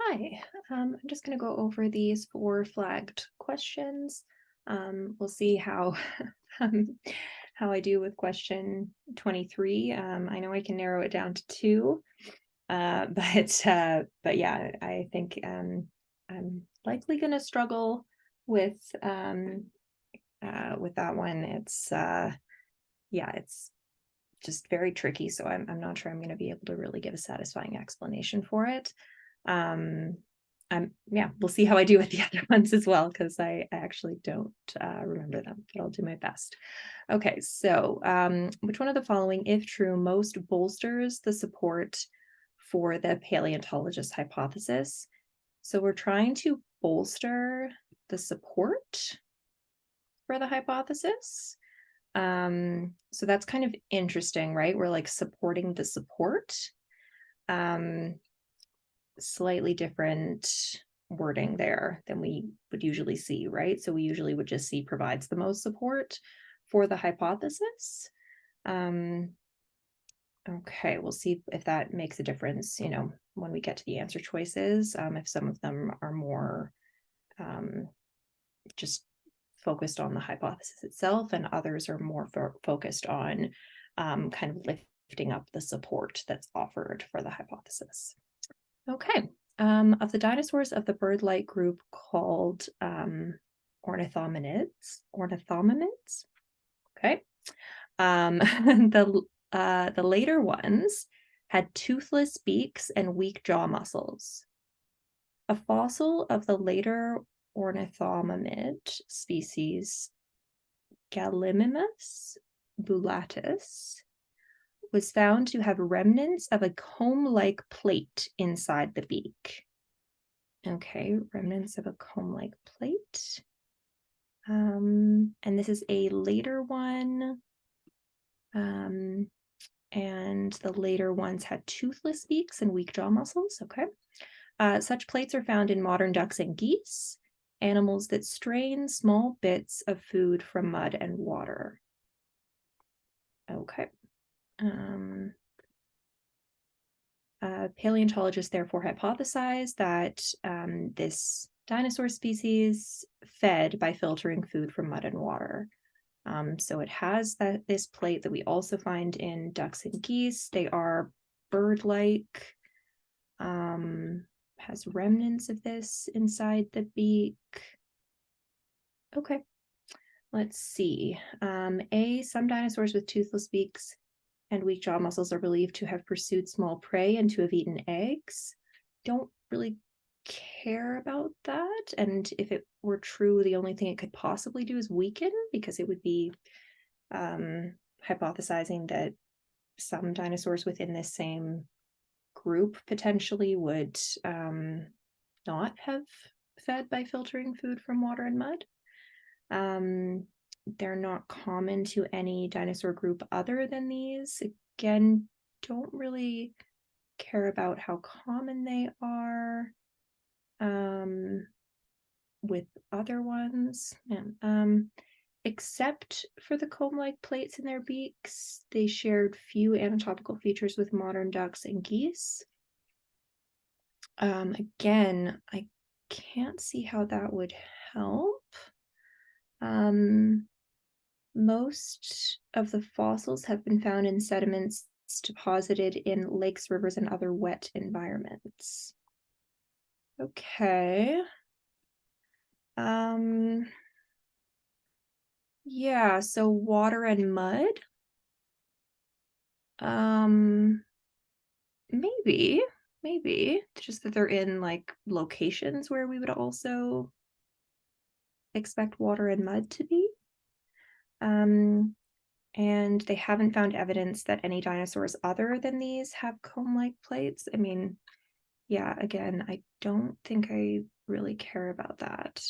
Hi, I'm just going to go over these four flagged questions. We'll see how um, how I do with question 23. I know I can narrow it down to two, but yeah, I think I'm likely going to struggle with with that one. It's just very tricky, so I'm not sure I'm going to be able to really give a satisfying explanation for it. Um, yeah, we'll see how I do with the other ones as well, because I actually don't remember them, but I'll do my best. Okay, so which one of the following, if true, most bolsters the support for the paleontologist hypothesis? So we're trying to bolster the support for the hypothesis. So that's kind of interesting, right? We're like supporting the support. Um, Slightly different wording there than we would usually see, right? So we usually would just see provides the most support for the hypothesis. Okay, we'll see if that makes a difference, when we get to the answer choices, if some of them are more just focused on the hypothesis itself and others are more focused on kind of lifting up the support that's offered for the hypothesis. Okay. Of the dinosaurs of the bird-like group called ornithomimids. Okay. The later ones had toothless beaks and weak jaw muscles. A fossil of the later ornithomimid species, Gallimimus bullatus, was found to have remnants of a comb-like plate inside the beak. Okay, remnants of a comb-like plate. And this is a later one. And the later ones had toothless beaks and weak jaw muscles. Okay. Such plates are found in modern ducks and geese, animals that strain small bits of food from mud and water. Okay. Paleontologists therefore hypothesized that this dinosaur species fed by filtering food from mud and water. So it has this plate that we also find in ducks and geese. They are bird-like, has remnants of this inside the beak. Okay, let's see. Some dinosaurs with toothless beaks and weak jaw muscles are believed to have pursued small prey and to have eaten eggs. Don't really care about that. And if it were true, the only thing it could possibly do is weaken, because it would be hypothesizing that some dinosaurs within this same group potentially would not have fed by filtering food from water and mud. They're not common to any dinosaur group other than these. Again, don't really care about how common they are with other ones. Except for the comb-like plates in their beaks, they shared few anatomical features with modern ducks and geese. Again, I can't see how that would help. Most of the fossils have been found in sediments deposited in lakes, rivers, and other wet environments. Okay. Yeah, so water and mud. Maybe, maybe. Just that they're in like locations where we would also expect water and mud to be. And they haven't found evidence that any dinosaurs other than these have comb-like plates. I mean, yeah, again, I don't think I really care about that.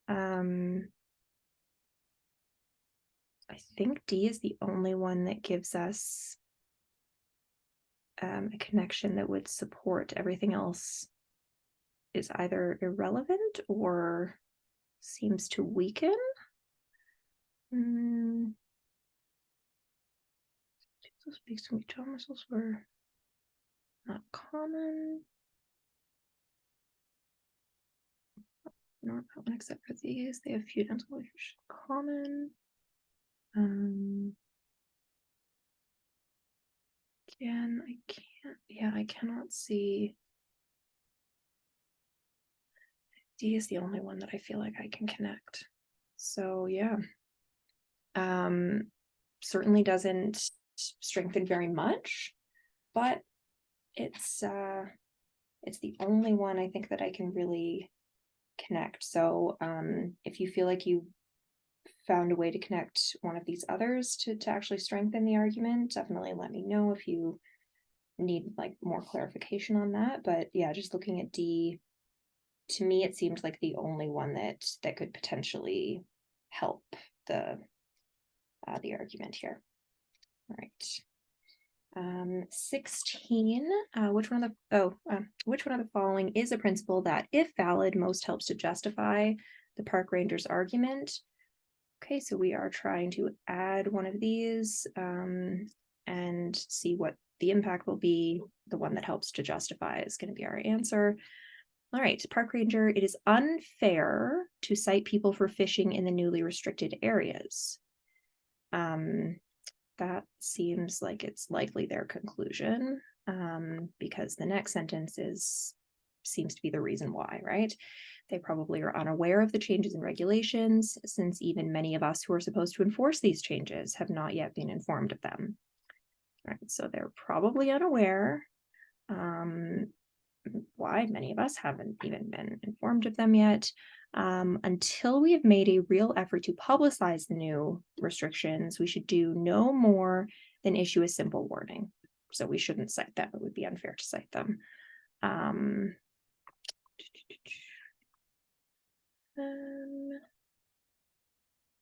I think D is the only one that gives us a connection that would support. Everything else is either irrelevant or seems to weaken. Speaks to me, jaw muscles were not common. Not that one except for these. They have few dental features common. Again, I can't, yeah, I cannot see. D is the only one that I feel like I can connect. So yeah. Certainly doesn't strengthen very much, but it's the only one I think that I can really connect. So if you feel like you found a way to connect one of these others to actually strengthen the argument, definitely let me know if you need like more clarification on that. But yeah, just looking at D, to me it seemed like the only one that could potentially help the argument here. All right. 16, which one of the following is a principle that, if valid, most helps to justify the park ranger's argument? Okay, so we are trying to add one of these and see what the impact will be. The one that helps to justify is going to be our answer. All right, park ranger, it is unfair to cite people for fishing in the newly restricted areas. That seems like it's likely their conclusion, because the next sentence seems to be the reason why, right? They probably are unaware of the changes in regulations, since even many of us who are supposed to enforce these changes have not yet been informed of them. All right, so they're probably unaware. Why many of us haven't even been informed of them yet. Until we have made a real effort to publicize the new restrictions, we should do no more than issue a simple warning. So we shouldn't cite them. It would be unfair to cite them.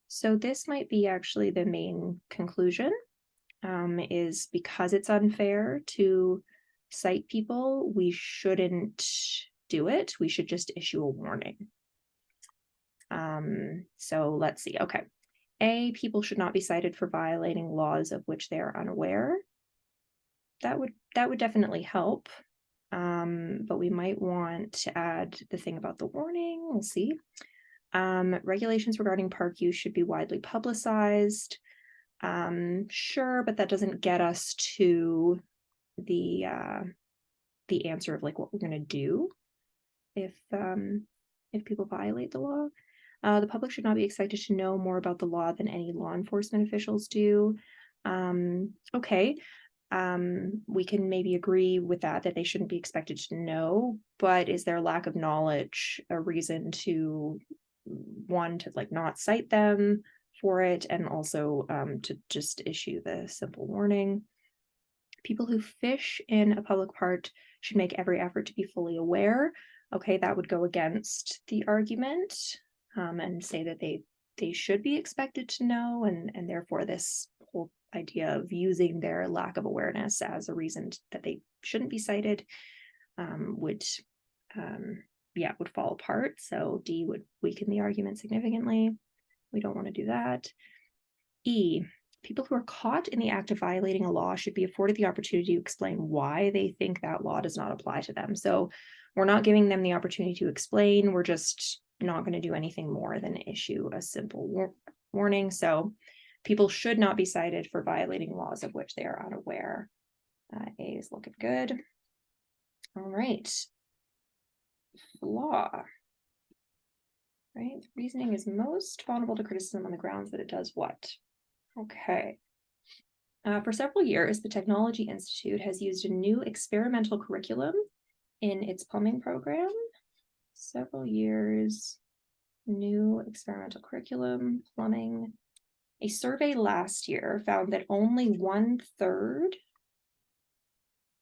So this might be actually the main conclusion, is because it's unfair to cite people, we shouldn't do it. We should just issue a warning. So let's see. Okay. A, people should not be cited for violating laws of which they are unaware. That would definitely help. But we might want to add the thing about the warning. We'll see. Regulations regarding park use should be widely publicized. Sure, but that doesn't get us to the answer of like what we're going to do if people violate the law. The public should not be expected to know more about the law than any law enforcement officials do. Okay, we can maybe agree with that they shouldn't be expected to know, but is their lack of knowledge a reason to, one, to like not cite them for it, and also to just issue the simple warning? People who fish in a public park should make every effort to be fully aware. Okay, that would go against the argument, and say that they should be expected to know, and therefore this whole idea of using their lack of awareness as a reason that they shouldn't be cited would fall apart. So D would weaken the argument significantly. We don't want to do that. E, people who are caught in the act of violating a law should be afforded the opportunity to explain why they think that law does not apply to them. So we're not giving them the opportunity to explain. We're just not going to do anything more than issue a simple warning. So people should not be cited for violating laws of which they are unaware. A is looking good. All right. Flaw. Right. Reasoning is most vulnerable to criticism on the grounds that it does what? Okay. For several years, the Technology Institute has used a new experimental curriculum in its plumbing program. Several years, new experimental curriculum, plumbing. A survey last year found that only 1/3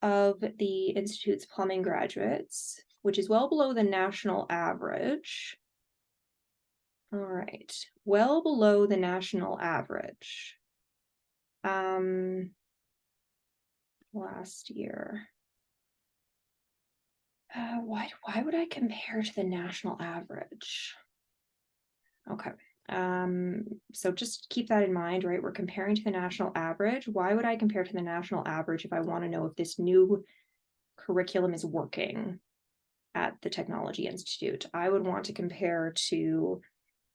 of the Institute's plumbing graduates, which is well below the national average. All right, well below the national average. Last year. Why would I compare to the national average? Okay. So just keep that in mind, right? We're comparing to the national average. Why would I compare to the national average if I want to know if this new curriculum is working? at the Technology Institute. I would want to compare to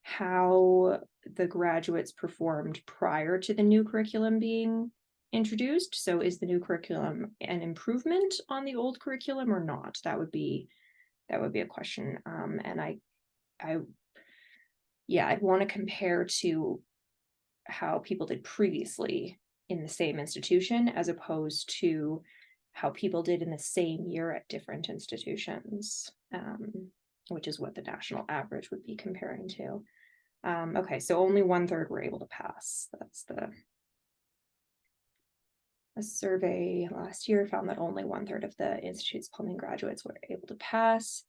how the graduates performed prior to the new curriculum being introduced. So is the new curriculum an improvement on the old curriculum or not? That would be a question. And I'd want to compare to how people did previously in the same institution as opposed to how people did in the same year at different institutions, which is what the national average would be comparing to. Okay, so only 1/3 were able to pass. That's a survey last year found that only 1/3 of the Institute's plumbing graduates were able to pass.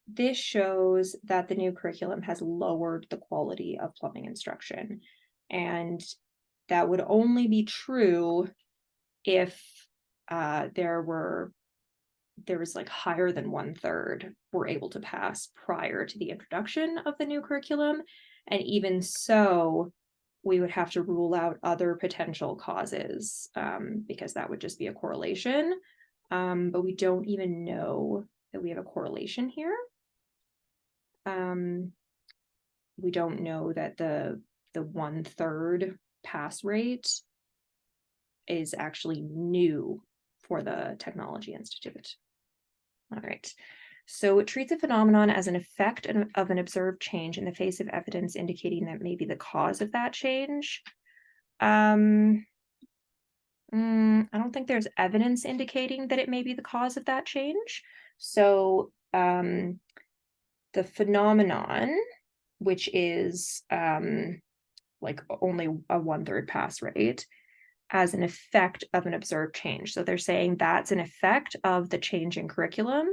This shows that the new curriculum has lowered the quality of plumbing instruction. And that would only be true if there was like higher than 1/3 were able to pass prior to the introduction of the new curriculum. And even so, we would have to rule out other potential causes, because that would just be a correlation. But we don't even know that we have a correlation here. We don't know that the 1/3 pass rate is actually new for the Technology Institute. All right. So it treats a phenomenon as an effect of an observed change in the face of evidence indicating that may be the cause of that change. I don't think there's evidence indicating that it may be the cause of that change. So the phenomenon, which is like only a 1/3 pass rate, as an effect of an observed change. So they're saying that's an effect of the change in curriculum.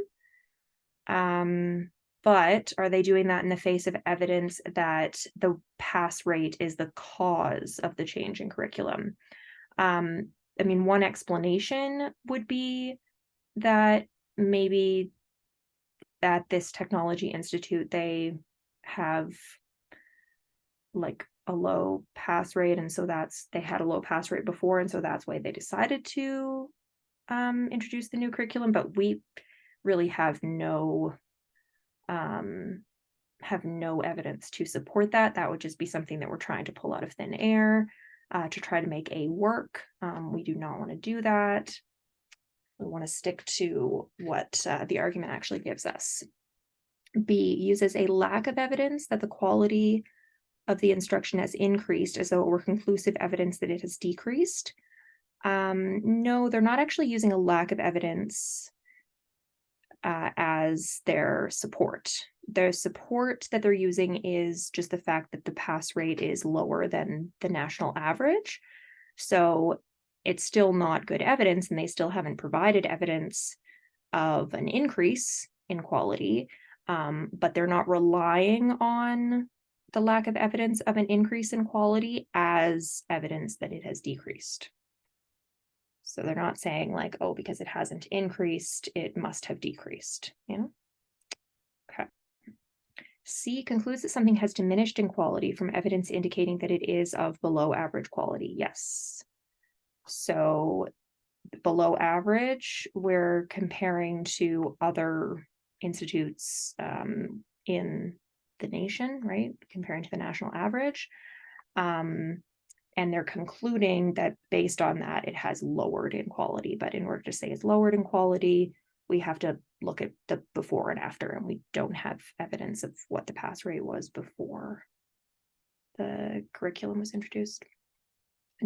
But are they doing that in the face of evidence that the pass rate is the cause of the change in curriculum? I mean, one explanation would be that maybe at this Technology Institute, they have like a low pass rate, and so they had a low pass rate before, and so that's why they decided to introduce the new curriculum. But we really have no evidence to support that. That would just be something that we're trying to pull out of thin air to try to make A work. We do not want to do that. We want to stick to what the argument actually gives us. B uses a lack of evidence that the quality of the instruction has increased as though it were conclusive evidence that it has decreased. No, they're not actually using a lack of evidence as their support. The support that they're using is just the fact that the pass rate is lower than the national average. So it's still not good evidence, and they still haven't provided evidence of an increase in quality, but they're not relying on the lack of evidence of an increase in quality as evidence that it has decreased. So they're not saying like, oh, because it hasn't increased, it must have decreased, you know? Okay. C concludes that something has diminished in quality from evidence indicating that it is of below average quality. Yes. So below average, we're comparing to other institutes in the nation, right? Comparing to the national average. And they're concluding that based on that, it has lowered in quality. But in order to say it's lowered in quality, we have to look at the before and after, and we don't have evidence of what the pass rate was before the curriculum was introduced.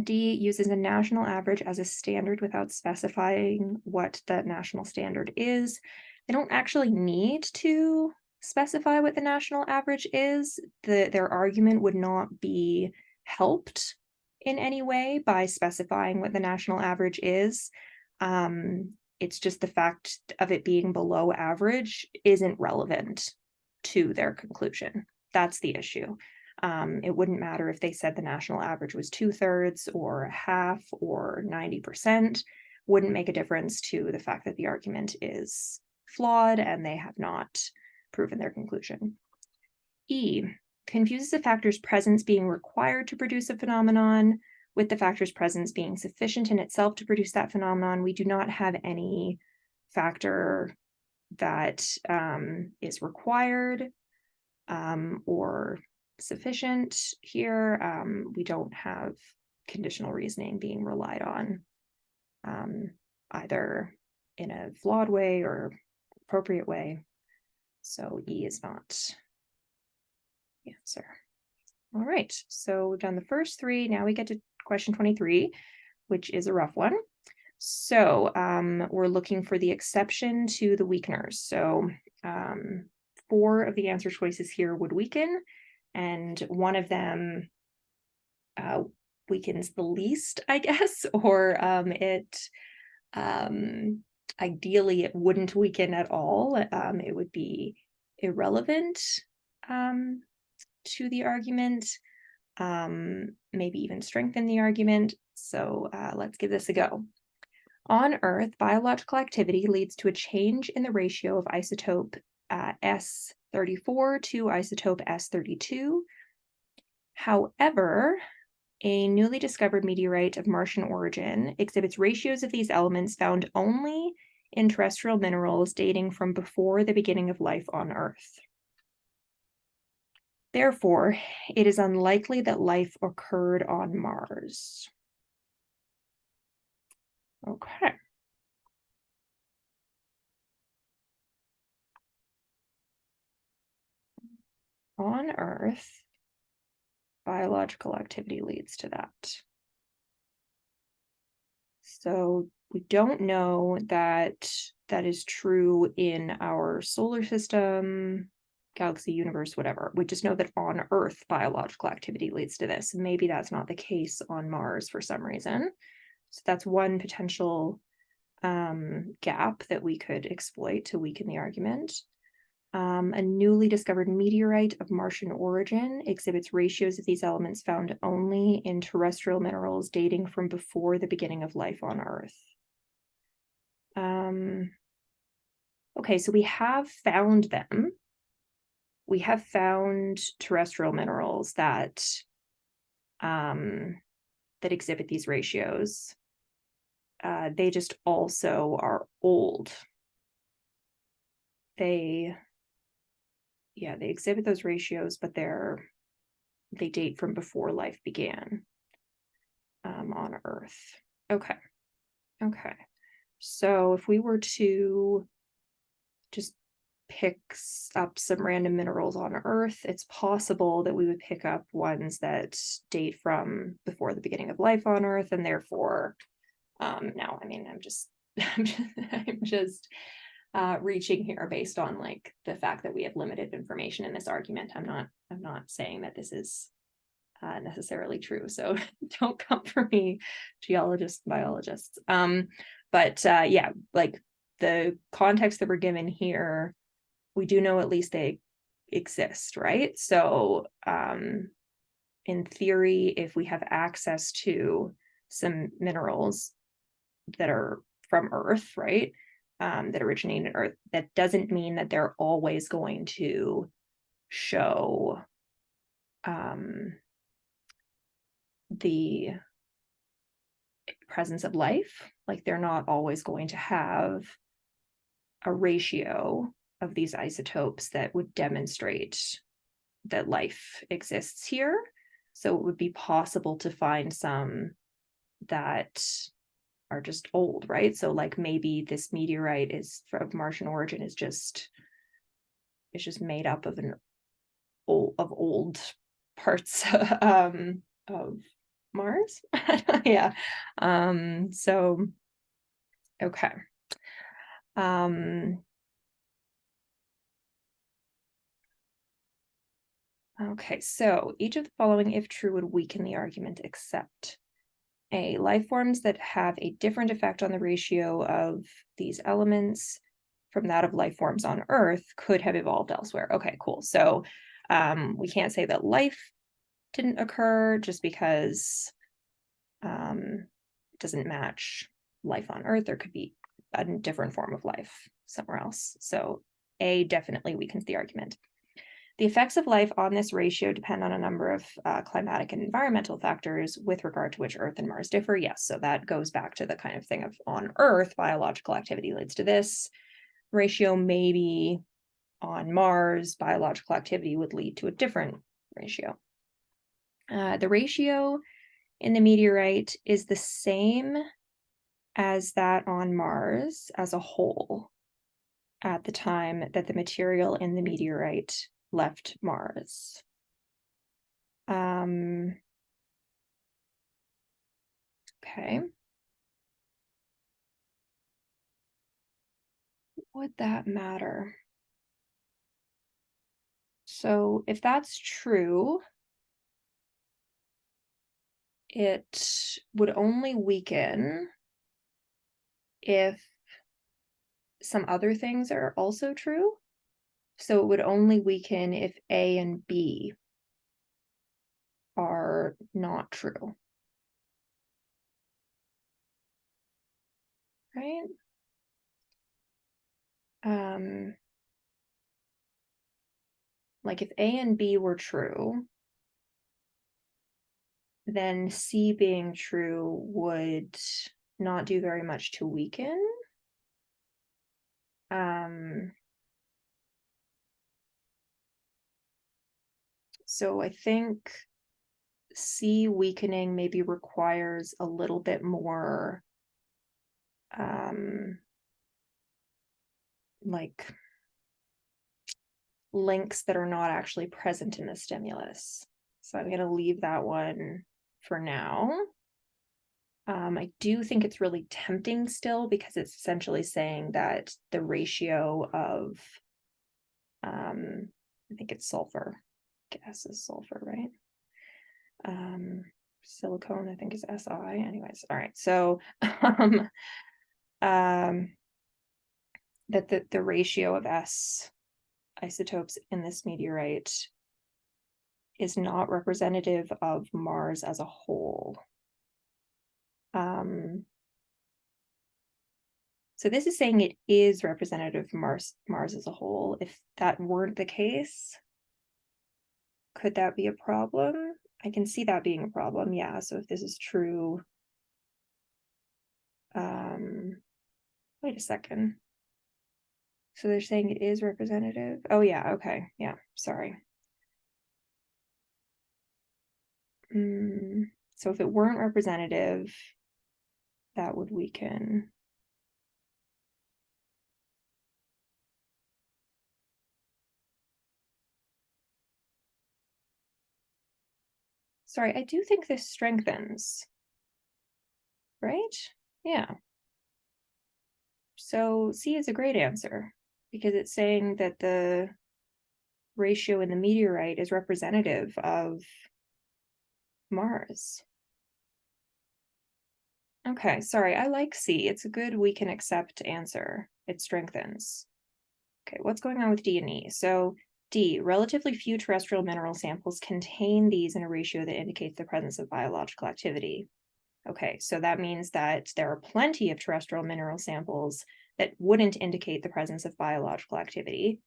D uses a national average as a standard without specifying what the national standard is. They don't actually need to specify what the national average is. Their argument would not be helped in any way by specifying what the national average is. It's just the fact of it being below average isn't relevant to their conclusion. That's the issue. It wouldn't matter if they said the national average was 2/3 or half or 90%, wouldn't make a difference to the fact that the argument is flawed and they have not proven their conclusion. E confuses the factor's presence being required to produce a phenomenon with the factor's presence being sufficient in itself to produce that phenomenon. We do not have any factor that is required or sufficient here. We don't have conditional reasoning being relied on either in a flawed way or appropriate way. So E is not the answer. All right, so we've done the first three. Now we get to question 23, which is a rough one. So we're looking for the exception to the weakeners. So 4 of the answer choices here would weaken, and one of them weakens the least, I guess, or ideally it wouldn't weaken at all. It would be irrelevant to the argument, maybe even strengthen the argument. So let's give this a go. On Earth, biological activity leads to a change in the ratio of isotope S34 to isotope S32. However, a newly discovered meteorite of Martian origin exhibits ratios of these elements found only in terrestrial minerals dating from before the beginning of life on Earth. Therefore, it is unlikely that life occurred on Mars. Okay. On Earth, biological activity leads to that. So we don't know that that is true in our solar system, galaxy, universe, whatever. We just know that on Earth, biological activity leads to this. Maybe that's not the case on Mars for some reason. So that's one potential gap that we could exploit to weaken the argument. A newly discovered meteorite of Martian origin exhibits ratios of these elements found only in terrestrial minerals dating from before the beginning of life on Earth. Okay, so we have found them. We have found terrestrial minerals that exhibit these ratios. They just also are old. They exhibit those ratios, but they date from before life began on Earth. Okay. So if we were to just pick up some random minerals on Earth, it's possible that we would pick up ones that date from before the beginning of life on Earth, and therefore, now, I mean, I'm just reaching here based on like the fact that we have limited information in this argument. I'm not saying that this is necessarily true, so don't come for me, geologists, biologists. But yeah, like the context that we're given here, we do know at least they exist, right? So in theory, if we have access to some minerals that are from Earth, right, that originate in Earth, that doesn't mean that they're always going to show the presence of life. Like they're not always going to have a ratio of these isotopes that would demonstrate that life exists here. So it would be possible to find some that are just old, right? So like maybe this meteorite is of Martian origin is just made up of old parts of Mars. Yeah. So okay. Okay, so each of the following, if true, would weaken the argument except A, life forms that have a different effect on the ratio of these elements from that of life forms on Earth could have evolved elsewhere. Okay, cool. So we can't say that life didn't occur just because it doesn't match life on Earth. There could be a different form of life somewhere else. So A definitely weakens the argument. The effects of life on this ratio depend on a number of climatic and environmental factors with regard to which Earth and Mars differ. Yes, so that goes back to the kind of thing of on Earth, biological activity leads to this. ratio, maybe on Mars, biological activity would lead to a different ratio. The ratio in the meteorite is the same as that on Mars as a whole at the time that the material in the meteorite left Mars. Okay. Would that matter? So if that's true, it would only weaken if some other things are also true. So it would only weaken if A and B are not true. Right? Like if A and B were true, then C being true would not do very much to weaken. So I think C weakening maybe requires a little bit more like links that are not actually present in the stimulus. So I'm going to leave that one for now. I do think it's really tempting still because it's essentially saying that the ratio of, I think it's sulfur. Gas is sulfur, right? Silicone, I think is Si. Anyways, all right. So, that the ratio of S isotopes in this meteorite is not representative of Mars as a whole. So this is saying it is representative of Mars as a whole. If that weren't the case, could that be a problem? I can see that being a problem, yeah. So if this is true, wait a second. So they're saying it is representative. Oh yeah, okay, yeah, sorry. So if it weren't representative, that would weaken. Sorry, I do think this strengthens, right? Yeah. So C is a great answer because it's saying that the ratio in the meteorite is representative of Mars. Okay, sorry, I like C. It's a good we can accept answer. It strengthens. Okay, what's going on with D and E? So D, relatively few terrestrial mineral samples contain these in a ratio that indicates the presence of biological activity. Okay, so that means that there are plenty of terrestrial mineral samples that wouldn't indicate the presence of biological activity.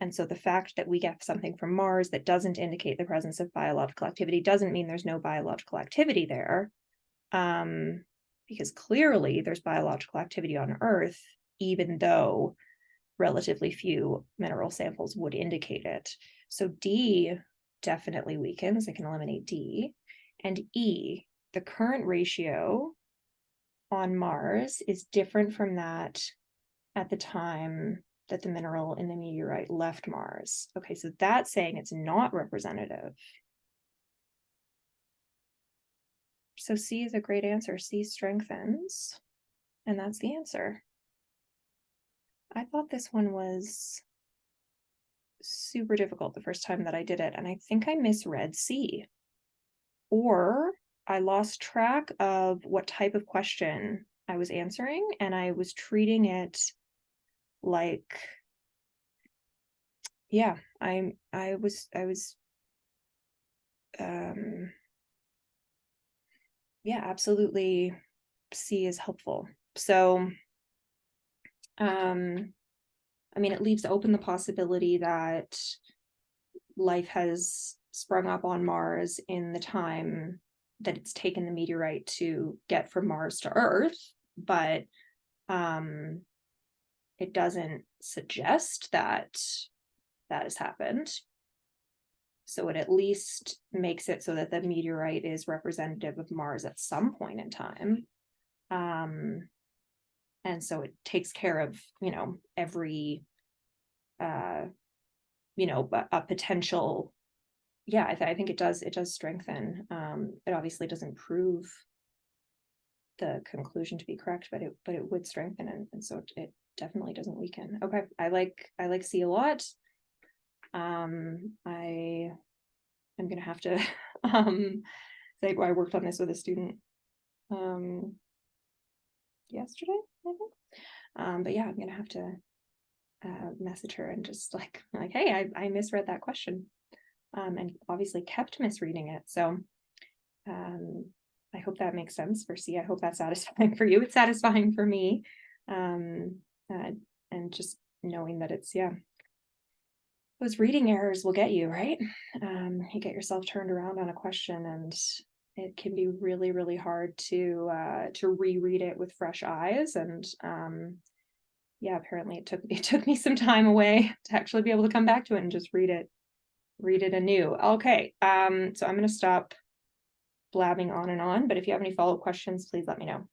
And so the fact that we get something from Mars that doesn't indicate the presence of biological activity doesn't mean there's no biological activity there. Because clearly there's biological activity on Earth, even though relatively few mineral samples would indicate it. So D definitely weakens. I can eliminate D. And E, the current ratio on Mars is different from that at the time that the mineral in the meteorite left Mars. Okay, so that's saying it's not representative. So C is a great answer. C strengthens, and that's the answer. I thought this one was super difficult the first time that I did it, and I think I misread C. Or I lost track of what type of question I was answering, and I was treating it like, yeah, I was yeah, absolutely C is helpful. So I mean, it leaves open the possibility that life has sprung up on Mars in the time that it's taken the meteorite to get from Mars to Earth, but it doesn't suggest that that has happened. So it at least makes it so that the meteorite is representative of Mars at some point in time. And so it takes care of, every, a potential, yeah, I think it does strengthen. It obviously doesn't prove the conclusion to be correct, but it would strengthen, and so it definitely doesn't weaken. Okay, I like C a lot. I am gonna have to say I worked on this with a student yesterday, I think. But yeah, I'm gonna have to message her and just like, hey, I misread that question, and obviously kept misreading it. So I hope that makes sense for C. I hope that's satisfying for you. It's satisfying for me. And just knowing that it's, yeah, those reading errors will get you, right? You get yourself turned around on a question, and it can be really, really hard to reread it with fresh eyes. And yeah, apparently it took me some time away to actually be able to come back to it and just read it anew. Okay, so I'm going to stop blabbing on and on, but if you have any follow-up questions, please let me know.